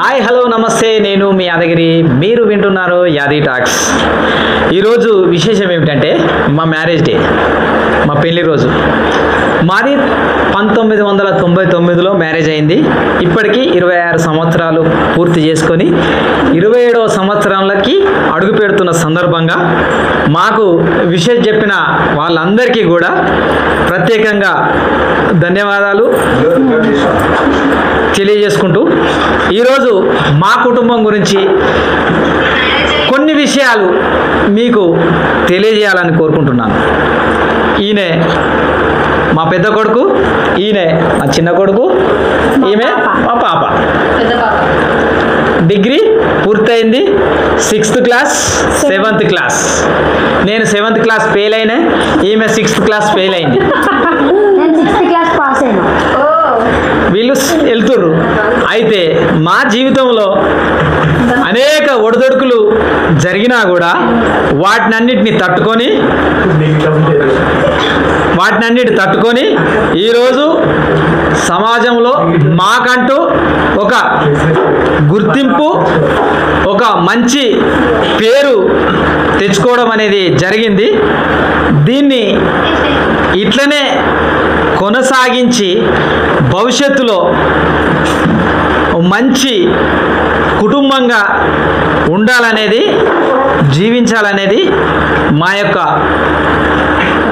Hi hello నమస్తే, నేను మీ యాదగిరి, మీరు వింటున్నారు యాది టాక్స్. ఈరోజు విశేషం ఏమిటంటే మా మ్యారేజ్ డే, మా పెళ్లి రోజు. మాది 1999లో మ్యారేజ్ అయింది. ఇప్పటికీ 26 సంవత్సరాలు పూర్తి చేసుకొని 27వ సంవత్సరాలకి అడుగు పెడుతున్న సందర్భంగా మాకు విషయం చెప్పిన వాళ్ళందరికీ కూడా ప్రత్యేకంగా ధన్యవాదాలు తెలియజేసుకుంటూ ఈరోజు మా కుటుంబం గురించి కొన్ని విషయాలు మీకు తెలియజేయాలని కోరుకుంటున్నాను. ఈయనే మా పెద్ద కొడుకు, ఈయనే మా చిన్న కొడుకు, ఈమె మా పాప. డిగ్రీ పూర్తయింది, 6th క్లాస్ 7th క్లాస్. నేను 7th క్లాస్ ఫెయిల్ అయినా, ఈమె 6th క్లాస్ ఫెయిల్ అయింది. వీళ్ళు వెళ్తుర్రు. అయితే మా జీవితంలో అనేక ఒడిదొడుకులు జరిగినా కూడా వాటినన్నిటిని తట్టుకొని ఈరోజు సమాజంలో మాకంటూ ఒక గుర్తింపు, ఒక మంచి పేరు తెచ్చుకోవడం అనేది జరిగింది. దీన్ని ఇట్లనే కొనసాగించి భవిష్యత్తులో మంచి కుటుంబంగా ఉండాలనేది, జీవించాలనేది మా యొక్క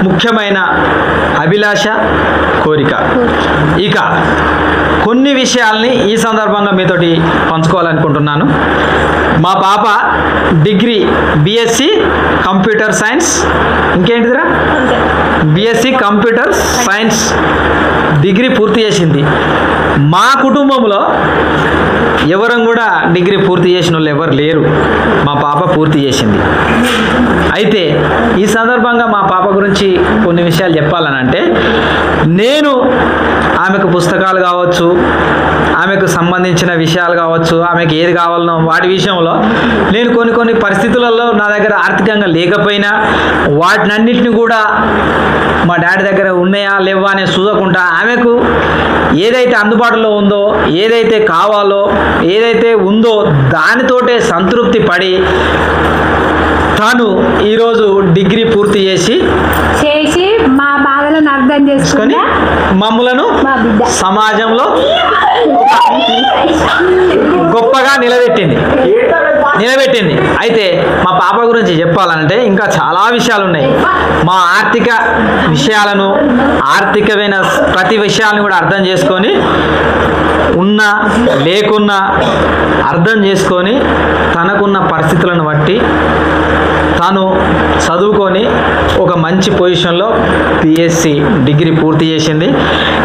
ముఖ్యమైన అభిలాష, కోరిక. ఇక కొన్ని విషయాల్ని ఈ సందర్భంగా మీతోటి పంచుకోవాలనుకుంటున్నాను. మా పాప డిగ్రీ BSc కంప్యూటర్ సైన్స్, ఇంకేంటిదిరా BSc కంప్యూటర్ సైన్స్ డిగ్రీ పూర్తి చేసింది. మా కుటుంబంలో ఎవరం కూడా డిగ్రీ పూర్తి చేసిన వాళ్ళు ఎవరు లేరు. మా పాప పూర్తి చేసింది. అయితే ఈ సందర్భంగా మా పాప గురించి కొన్ని విషయాలు చెప్పాలనంటే, నేను ఆమెకు పుస్తకాలు కావచ్చు, ఆమెకు సంబంధించిన విషయాలు కావచ్చు, ఆమెకు ఏది కావాలనో వాటి విషయంలో నేను కొన్ని పరిస్థితులలో నా దగ్గర ఆర్థికంగా లేకపోయినా వాటినన్నిటిని కూడా మా డాడీ దగ్గర ఉన్నాయా లేవా అనే చూడకుండా ఆమెకు ఏదైతే అందుబాటులో ఉందో, ఏదైతే కావాలో, ఏదైతే ఉందో దానితోటే సంతృప్తి పడి తాను ఈరోజు డిగ్రీ పూర్తి చేసి మా బాధలను అర్థం చేసుకొని మమ్ములను సమాజంలో గొప్పగా నిలబెట్టింది. అయితే మా పాప గురించి చెప్పాలంటే ఇంకా చాలా విషయాలు ఉన్నాయి. మా ఆర్థిక విషయాలను, ఆర్థికమైన ప్రతి విషయాలను కూడా అర్థం చేసుకొని, ఉన్నా లేకున్నా అర్థం చేసుకొని తనకున్న పరిస్థితులను బట్టి తాను చదువుకొని ఒక మంచి పొజిషన్లో BSc డిగ్రీ పూర్తి చేసింది.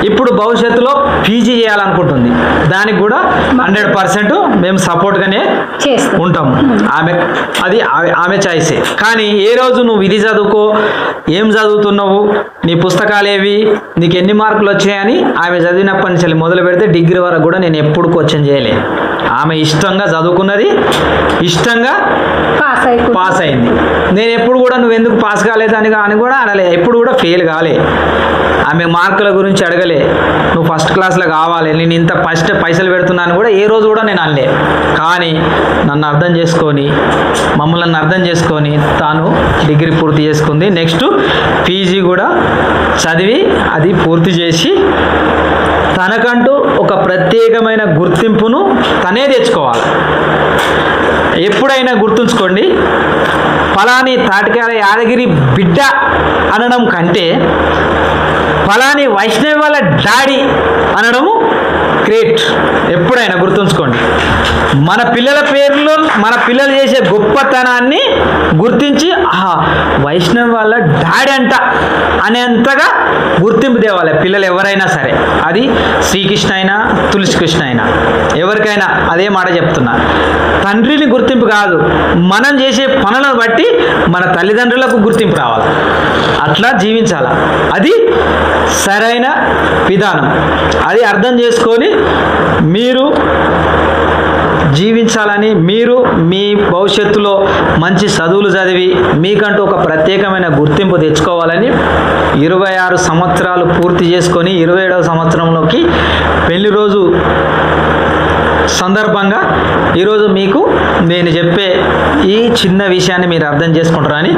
ఇప్పుడు భవిష్యత్తులో PG చేయాలనుకుంటుంది. దానికి కూడా 100% మేము సపోర్ట్గానే ఉంటాము. ఆమె చాయిసే. కానీ ఏ రోజు నువ్వు ఇది చదువుకో, ఏం చదువుతున్నావు, నీ పుస్తకాలు ఏవి, నీకు ఎన్ని మార్కులు వచ్చాయని ఆమె చదివినప్పటి నుంచి మొదలు పెడితే డిగ్రీ వరకు కూడా నేను ఎప్పుడు క్వశ్చన్ చేయలే. ఆమె ఇష్టంగా చదువుకున్నది, ఇష్టంగా పాస్ అయింది. నేను ఎప్పుడు కూడా నువ్వు ఎందుకు పాస్ కాలేదు అని కూడా అనలే, ఎప్పుడు కూడా ఫెయిల్ కాలే. ఆమె మార్కుల గురించి అడగలే, నువ్వు ఫస్ట్ క్లాస్లో కావాలి, నేను ఇంత పైసలు పెడుతున్నాను కూడా ఏ రోజు కూడా నేను అనలే. కానీ నన్ను అర్థం చేసుకొని, మమ్మల్ని అర్థం చేసుకొని తాను డిగ్రీ పూర్తి చేసుకుంది. నెక్స్ట్ PG కూడా చదివి అది పూర్తి చేసి తనకంటూ ఒక ప్రత్యేకమైన గుర్తింపును తనే తెచ్చుకోవాలి. ఎప్పుడైనా గుర్తుంచుకోండి, ఫలాని తాటికాల యాదగిరి బిడ్డ అనడం కంటే ఫలాని వైష్ణవి వాళ్ళ డాడీ అనడము గ్రేట్. ఎప్పుడైనా గుర్తుంచుకోండి. మన పిల్లల పేర్లు, మన పిల్లలు చేసే గొప్పతనాన్ని గుర్తించి వైష్ణవి వాళ్ళ డాడీ అంట అనేంతగా గుర్తింపు తేవాలి పిల్లలు ఎవరైనా సరే. అది శ్రీకృష్ణ అయినా, తులసి కృష్ణ అయినా, ఎవరికైనా అదే మాట చెప్తున్నా. తండ్రిని గుర్తింపు కాదు, మనం చేసే పనులను బట్టి మన తల్లిదండ్రులకు గుర్తింపు రావాలి. అట్లా జీవించాలి. అది సరైన విధానం. అది అర్థం చేసుకొని మీరు జీవించాలని, మీరు మీ భవిష్యత్తులో మంచి చదువులు చదివి మీకంటూ ఒక ప్రత్యేకమైన గుర్తింపు తెచ్చుకోవాలని 26 సంవత్సరాలు పూర్తి చేసుకొని 27వ సంవత్సరంలోకి పెళ్లి రోజు సందర్భంగా ఈరోజు మీకు నేను చెప్పే ఈ చిన్న విషయాన్ని మీరు అర్థం చేసుకుంటారని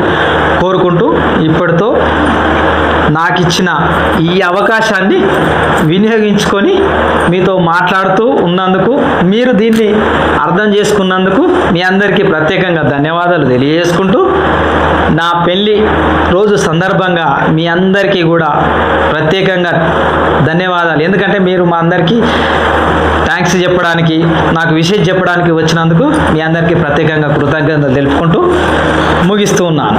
కోరుకుంటూ ఇప్పటితో నాకు ఇచ్చిన ఈ అవకాశాన్ని వినియోగించుకొని మీతో మాట్లాడుతూ ఉన్నందుకు, మీరు దీన్ని అర్థం చేసుకున్నందుకు మీ అందరికీ ప్రత్యేకంగా ధన్యవాదాలు తెలియజేసుకుంటూ, నా పెళ్ళి రోజు సందర్భంగా మీ అందరికీ కూడా ప్రత్యేకంగా ధన్యవాదాలు. ఎందుకంటే మీరు మా అందరికీ థ్యాంక్స్ చెప్పడానికి, నాకు విషయం చెప్పడానికి వచ్చినందుకు మీ అందరికీ ప్రత్యేకంగా కృతజ్ఞతలు తెలుపుకుంటూ ముగిస్తూ ఉన్నాను.